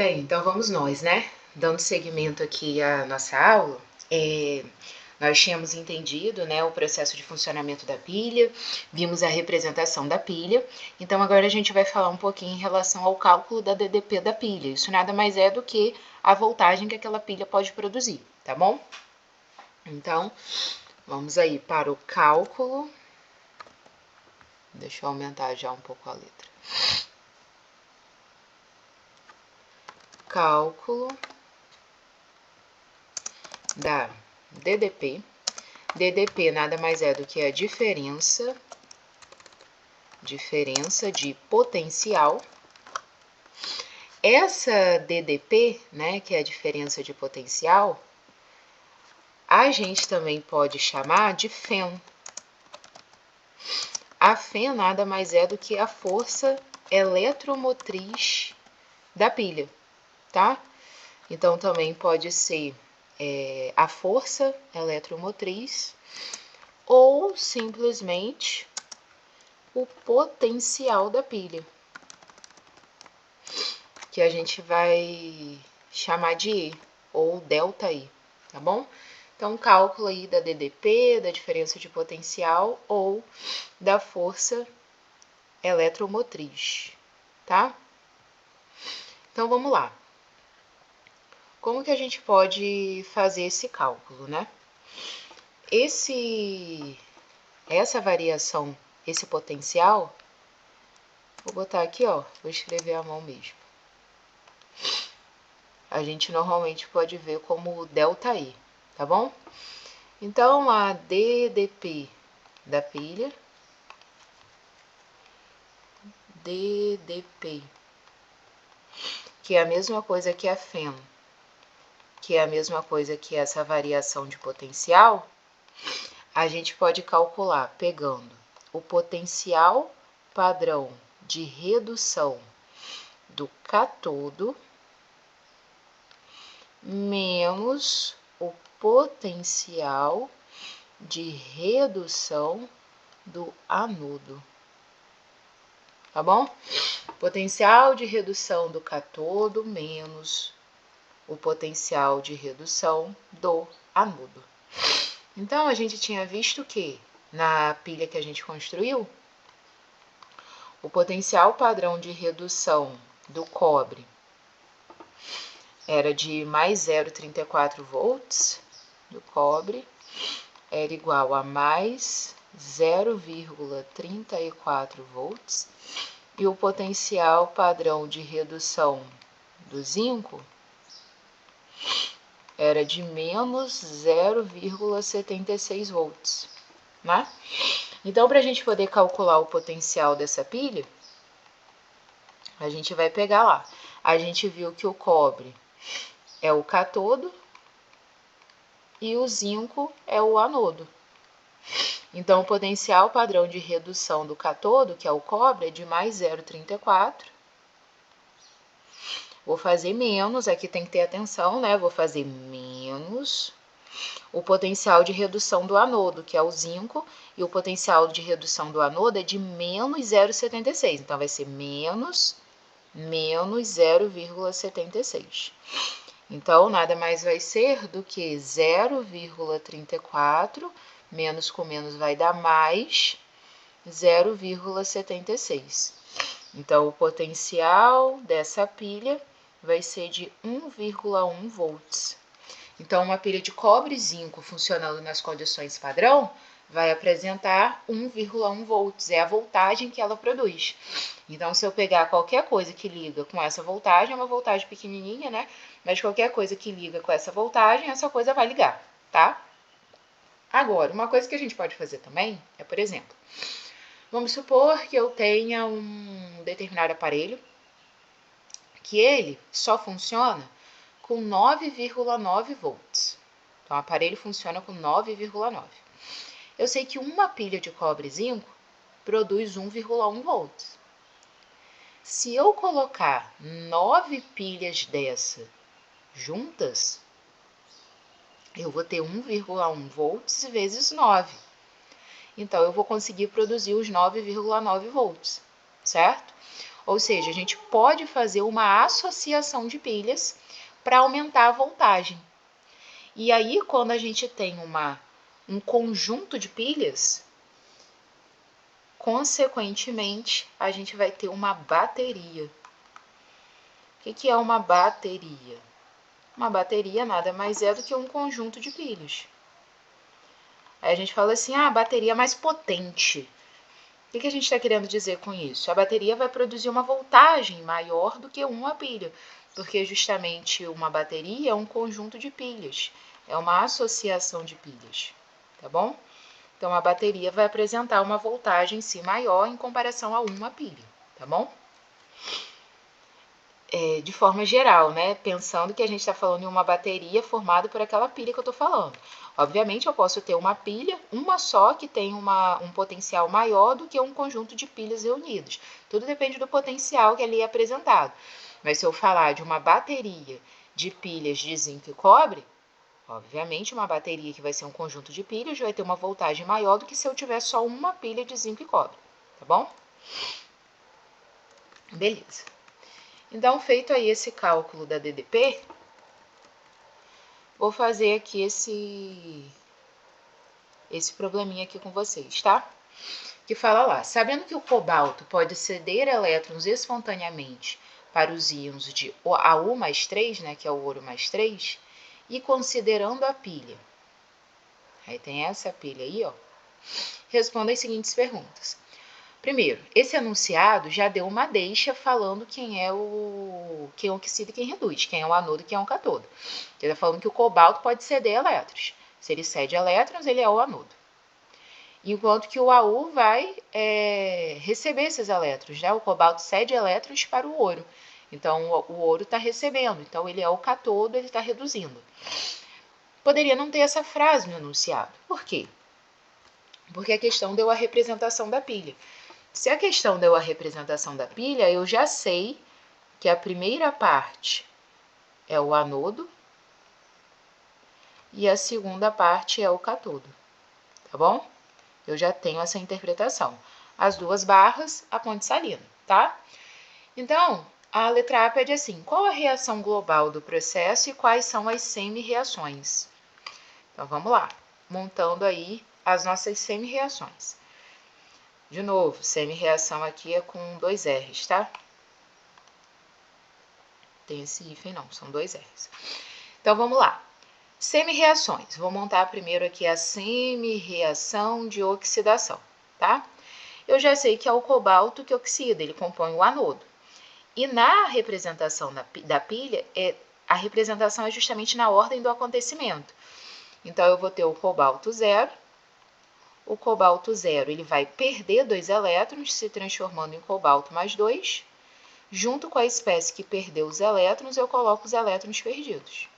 Bem, então vamos nós, né? Dando seguimento aqui à nossa aula, nós tínhamos entendido, né, o processo de funcionamento da pilha, vimos a representação da pilha, então agora a gente vai falar um pouquinho em relação ao cálculo da DDP da pilha. Isso nada mais é do que a voltagem que aquela pilha pode produzir, tá bom? Então, vamos aí para o cálculo. Deixa eu aumentar já um pouco a letra. Cálculo da DDP. DDP nada mais é do que a diferença de potencial. Essa DDP, né, que é a diferença de potencial, a gente também pode chamar de Fm. A Fm nada mais é do que a força eletromotriz da pilha, tá? Então, também pode ser a força eletromotriz ou simplesmente o potencial da pilha, que a gente vai chamar de E, ou ΔE, tá bom? Então, cálculo aí da DDP, da diferença de potencial ou da força eletromotriz, tá? Então, vamos lá. Como que a gente pode fazer esse cálculo, né? Essa variação, esse potencial, vou botar aqui, ó, vou escrever à mão mesmo. A gente normalmente pode ver como ΔE, tá bom? Então, a DDP da pilha, DDP, que é a mesma coisa que a Fm, que é a mesma coisa que essa variação de potencial, a gente pode calcular pegando o potencial padrão de redução do cátodo menos o potencial de redução do anodo, tá bom? Potencial de redução do cátodo menos o potencial de redução do anodo. Então, a gente tinha visto que na pilha que a gente construiu, o potencial padrão de redução do cobre era de mais 0,34 volts do cobre, era igual a mais 0,34 volts, e o potencial padrão de redução do zinco era de menos 0,76 volts, né? Então, para a gente poder calcular o potencial dessa pilha, a gente vai pegar lá. A gente viu que o cobre é o cátodo e o zinco é o anodo. Então, o potencial padrão de redução do cátodo, que é o cobre, é de mais 0,34. Vou fazer menos, aqui tem que ter atenção, né? Vou fazer menos o potencial de redução do anodo, que é o zinco, e o potencial de redução do anodo é de menos 0,76. Então, vai ser menos 0,76. Então, nada mais vai ser do que 0,34, menos com menos vai dar mais 0,76. Então, o potencial dessa pilha vai ser de 1,1 volts. Então, uma pilha de cobre e zinco funcionando nas condições padrão vai apresentar 1,1 volts, é a voltagem que ela produz. Então, se eu pegar qualquer coisa que liga com essa voltagem, é uma voltagem pequenininha, né? Mas qualquer coisa que liga com essa voltagem, essa coisa vai ligar, tá? Agora, uma coisa que a gente pode fazer também é, por exemplo, vamos supor que eu tenha um determinado aparelho que ele só funciona com 9,9 volts. Então, o aparelho funciona com 9,9. Eu sei que uma pilha de cobre e zinco produz 1,1 volts. Se eu colocar 9 pilhas dessa juntas, eu vou ter 1,1 volts vezes 9. Então, eu vou conseguir produzir os 9,9 volts, certo? Ou seja, a gente pode fazer uma associação de pilhas para aumentar a voltagem. E aí, quando a gente tem um conjunto de pilhas, consequentemente, a gente vai ter uma bateria. O que é uma bateria? Uma bateria nada mais é do que um conjunto de pilhas. Aí a gente fala assim, a bateria mais potente. O que a gente está querendo dizer com isso? A bateria vai produzir uma voltagem maior do que uma pilha, porque justamente uma bateria é um conjunto de pilhas, é uma associação de pilhas, tá bom? Então, a bateria vai apresentar uma voltagem em si maior em comparação a uma pilha, tá bom? De forma geral, né? Pensando que a gente está falando em uma bateria formada por aquela pilha que eu estou falando. Obviamente, eu posso ter uma pilha, uma só, que tem um potencial maior do que um conjunto de pilhas reunidas. Tudo depende do potencial que ali é apresentado. Mas se eu falar de uma bateria de pilhas de zinco e cobre, obviamente, uma bateria que vai ser um conjunto de pilhas vai ter uma voltagem maior do que se eu tiver só uma pilha de zinco e cobre, tá bom? Beleza. Então, feito aí esse cálculo da DDP, vou fazer aqui esse probleminha aqui com vocês, tá? Que fala lá, sabendo que o cobalto pode ceder elétrons espontaneamente para os íons de Au mais 3, né, que é o ouro mais 3, e considerando a pilha, aí tem essa pilha aí, ó, responda as seguintes perguntas. Primeiro, esse enunciado já deu uma deixa falando quem oxida e quem reduz, quem é o anodo e quem é o catodo. Ele está falando que o cobalto pode ceder elétrons. Se ele cede elétrons, ele é o anodo. Enquanto que o Au vai receber esses elétrons, né? O cobalto cede elétrons para o ouro. Então, o ouro está recebendo. Então, ele é o catodo, ele está reduzindo. Poderia não ter essa frase no enunciado. Por quê? Porque a questão deu a representação da pilha. Se a questão deu a representação da pilha, eu já sei que a primeira parte é o anodo e a segunda parte é o catodo, tá bom? Eu já tenho essa interpretação. As duas barras, a ponte salina, tá? Então, a letra A pede assim, qual a reação global do processo e quais são as semi-reações? Então, vamos lá, montando aí as nossas semi-reações. De novo, semi-reação aqui é com 2 R's, tá? Tem esse hífen não, são 2 R's. Então, vamos lá. Semi-reações. Vou montar primeiro aqui a semi-reação de oxidação, tá? Eu já sei que é o cobalto que oxida, ele compõe o anodo. E na representação da pilha, a representação é justamente na ordem do acontecimento. Então, eu vou ter o cobalto 0. O cobalto 0 ele vai perder 2 elétrons, se transformando em cobalto mais 2. Junto com a espécie que perdeu os elétrons, eu coloco os elétrons perdidos.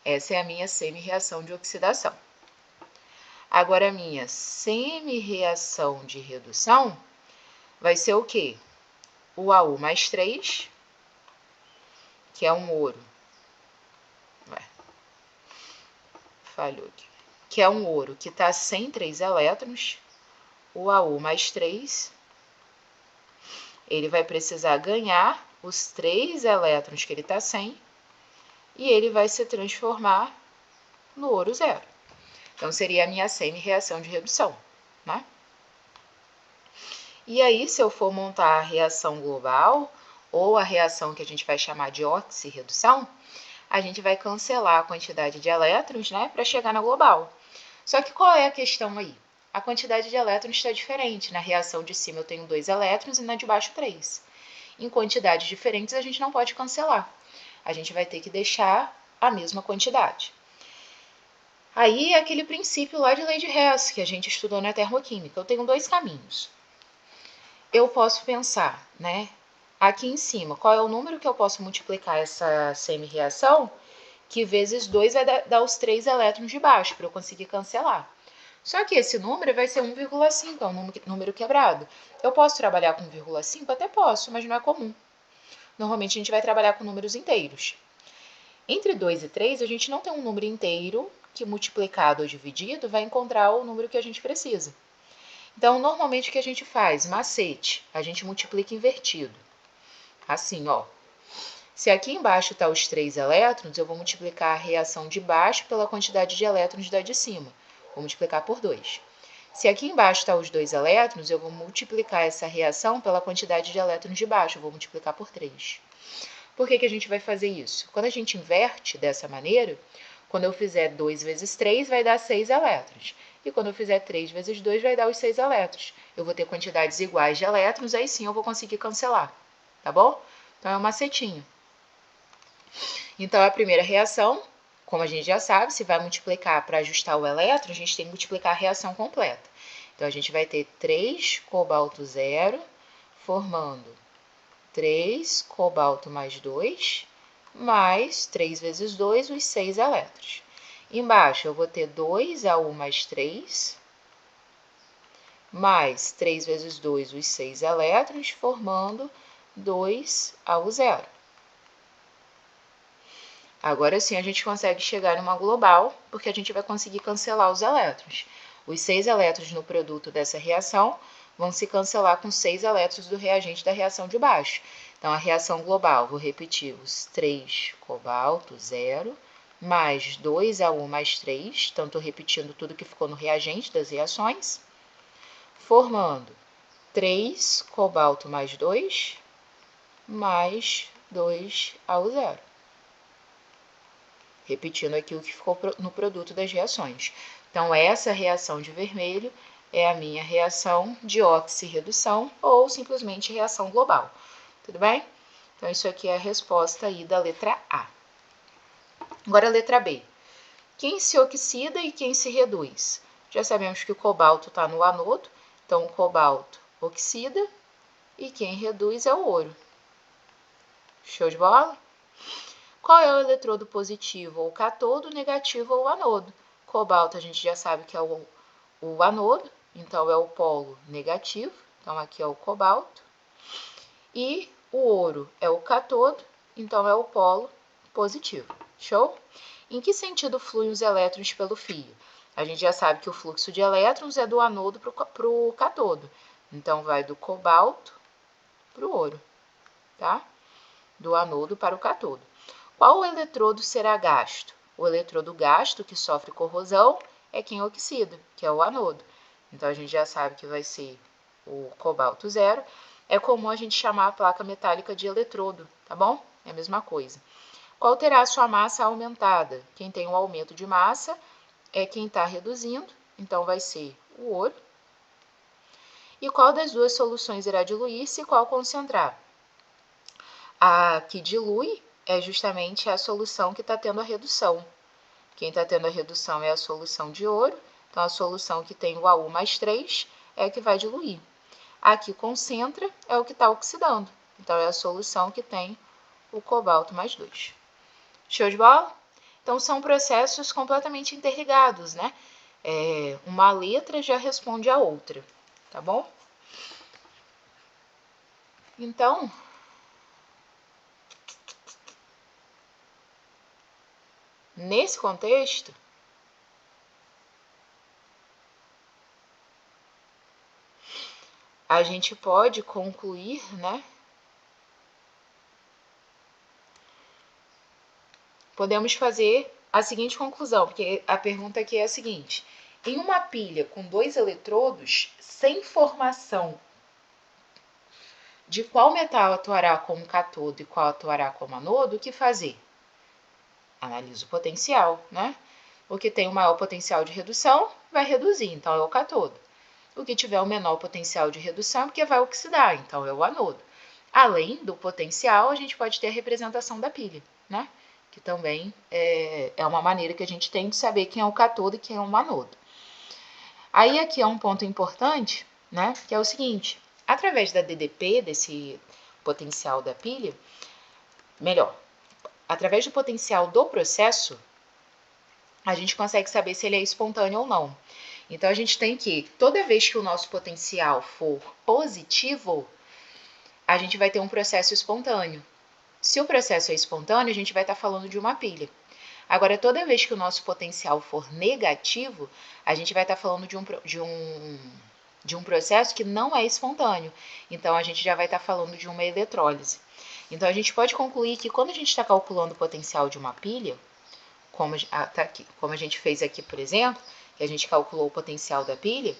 Essa é a minha semi-reação de oxidação. Agora, a minha semi-reação de redução vai ser o quê? O Au mais 3, que é um ouro. Falhou aqui. Que é um ouro que está sem 3 elétrons. O Au mais 3, ele vai precisar ganhar os 3 elétrons que ele está sem e ele vai se transformar no ouro 0. Então, seria a minha semi-reação de redução, né? E aí, se eu for montar a reação global, ou a reação que a gente vai chamar de oxirredução, a gente vai cancelar a quantidade de elétrons, né, para chegar na global. Só que qual é a questão aí? A quantidade de elétrons está diferente. Na reação de cima eu tenho 2 elétrons e na de baixo 3. Em quantidades diferentes a gente não pode cancelar. A gente vai ter que deixar a mesma quantidade. Aí é aquele princípio lá de lei de Hess, que a gente estudou na termoquímica. Eu tenho 2 caminhos. Eu posso pensar, né, aqui em cima, qual é o número que eu posso multiplicar essa semi-reação, que vezes 2 vai dar os 3 elétrons de baixo, para eu conseguir cancelar. Só que esse número vai ser 1,5, é um número quebrado. Eu posso trabalhar com 1,5? Até posso, mas não é comum. Normalmente a gente vai trabalhar com números inteiros. Entre 2 e 3, a gente não tem um número inteiro que multiplicado ou dividido vai encontrar o número que a gente precisa. Então, normalmente o que a gente faz? Macete, a gente multiplica invertido. Assim, ó. Se aqui embaixo está os 3 elétrons, eu vou multiplicar a reação de baixo pela quantidade de elétrons da de cima. Vou multiplicar por 2. Se aqui embaixo está os 2 elétrons, eu vou multiplicar essa reação pela quantidade de elétrons de baixo. Eu vou multiplicar por 3. Por que a gente vai fazer isso? Quando a gente inverte dessa maneira, quando eu fizer 2 vezes 3, vai dar 6 elétrons. E quando eu fizer 3 vezes 2, vai dar os 6 elétrons. Eu vou ter quantidades iguais de elétrons, aí sim eu vou conseguir cancelar. Tá bom? Então, é um macetinho. Então, a primeira reação, como a gente já sabe, se vai multiplicar para ajustar o elétron, a gente tem que multiplicar a reação completa. Então, a gente vai ter 3 cobalto 0, formando 3 cobalto mais 2, mais 3 vezes 2, os 6 elétrons. Embaixo, eu vou ter 2Au mais 3, mais 3 vezes 2, os 6 elétrons, formando 2Au0. Agora sim a gente consegue chegar numa global, porque a gente vai conseguir cancelar os elétrons. Os 6 elétrons no produto dessa reação vão se cancelar com 6 elétrons do reagente da reação de baixo. Então, a reação global, vou repetir, os 3 cobalto 0, mais 2Au mais 3, então estou repetindo tudo que ficou no reagente das reações, formando 3 cobalto mais 2, mais 2Au0. Repetindo aqui o que ficou no produto das reações. Então, essa reação de vermelho é a minha reação de oxirredução ou simplesmente reação global. Tudo bem? Então, isso aqui é a resposta aí da letra A. Agora, a letra B. Quem se oxida e quem se reduz? Já sabemos que o cobalto está no anodo, então o cobalto oxida e quem reduz é o ouro. Show de bola? Qual é o eletrodo positivo ou catodo, negativo ou anodo? Cobalto a gente já sabe que é o anodo, então é o polo negativo, então aqui é o cobalto. E o ouro é o catodo, então é o polo positivo. Show? Em que sentido fluem os elétrons pelo fio? A gente já sabe que o fluxo de elétrons é do anodo para o catodo, então vai do cobalto para o ouro, tá? Do anodo para o catodo. Qual o eletrodo será gasto? O eletrodo gasto, que sofre corrosão, é quem oxida, que é o anodo. Então, a gente já sabe que vai ser o cobalto 0. É comum a gente chamar a placa metálica de eletrodo, tá bom? É a mesma coisa. Qual terá a sua massa aumentada? Quem tem um aumento de massa é quem está reduzindo, então vai ser o ouro. E qual das duas soluções irá diluir-se e qual concentrar? A que dilui é justamente a solução que está tendo a redução. Quem está tendo a redução é a solução de ouro, então a solução que tem o Au mais 3 é a que vai diluir. A que concentra é o que está oxidando, então é a solução que tem o cobalto mais 2. Show de bola? Então são processos completamente interligados, né? Uma letra já responde a outra, tá bom? Então, nesse contexto, a gente pode concluir, né? Podemos fazer a seguinte conclusão, porque a pergunta aqui é a seguinte: em uma pilha com 2 eletrodos, sem formação de qual metal atuará como catodo e qual atuará como anodo, o que fazer? Analisa o potencial, né? O que tem o maior potencial de redução vai reduzir, então é o catodo. O que tiver o menor potencial de redução é porque vai oxidar, então é o anodo. Além do potencial, a gente pode ter a representação da pilha, né? Que também é uma maneira que a gente tem de saber quem é o catodo e quem é o anodo. Aí aqui é um ponto importante, né? Que é o seguinte: através da DDP, desse potencial da pilha, através do potencial do processo, a gente consegue saber se ele é espontâneo ou não. Então, a gente tem que, toda vez que o nosso potencial for positivo, a gente vai ter um processo espontâneo. Se o processo é espontâneo, a gente vai estar falando de uma pilha. Agora, toda vez que o nosso potencial for negativo, a gente vai estar falando de um processo que não é espontâneo. Então, a gente já vai estar falando de uma eletrólise. Então, a gente pode concluir que quando a gente está calculando o potencial de uma pilha, como a gente fez aqui, por exemplo, que a gente calculou o potencial da pilha,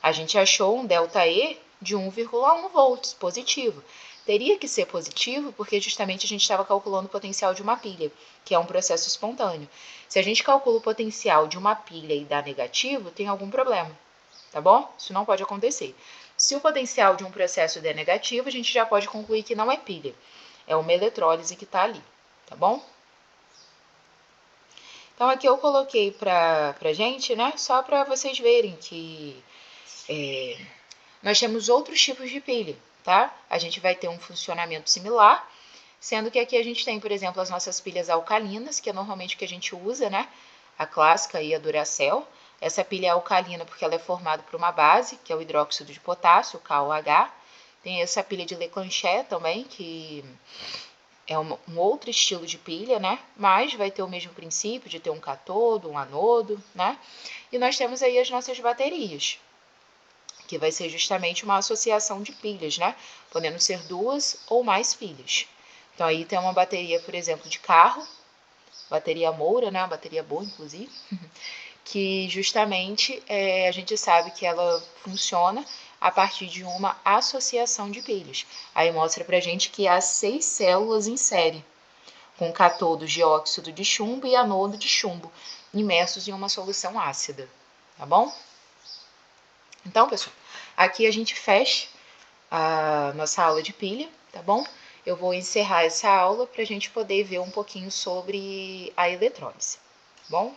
a gente achou um ΔE de 1,1 volts positivo. Teria que ser positivo porque justamente a gente estava calculando o potencial de uma pilha, que é um processo espontâneo. Se a gente calcula o potencial de uma pilha e dá negativo, tem algum problema, tá bom? Isso não pode acontecer. Se o potencial de um processo der negativo, a gente já pode concluir que não é pilha, é uma eletrólise que está ali, tá bom? Então aqui eu coloquei pra gente, né, só para vocês verem que nós temos outros tipos de pilha, tá? A gente vai ter um funcionamento similar, sendo que aqui a gente tem, por exemplo, as nossas pilhas alcalinas, que é normalmente o que a gente usa, né? A clássica e a Duracell. Essa pilha é alcalina porque ela é formada por uma base, que é o hidróxido de potássio, KOH. Tem essa pilha de Leclanché também, que é um outro estilo de pilha, né? Mas vai ter o mesmo princípio de ter um catodo, um anodo, né? E nós temos aí as nossas baterias, que vai ser justamente uma associação de pilhas, né? Podendo ser duas ou mais pilhas. Então, aí tem uma bateria, por exemplo, de carro, bateria Moura, né? Uma bateria boa, inclusive, que justamente a gente sabe que ela funciona a partir de uma associação de pilhas. Aí mostra pra gente que há 6 células em série, com catodos de óxido de chumbo e anodo de chumbo, imersos em uma solução ácida, tá bom? Então, pessoal, aqui a gente fecha a nossa aula de pilha, tá bom? Eu vou encerrar essa aula para a gente poder ver um pouquinho sobre a eletrólise, tá bom?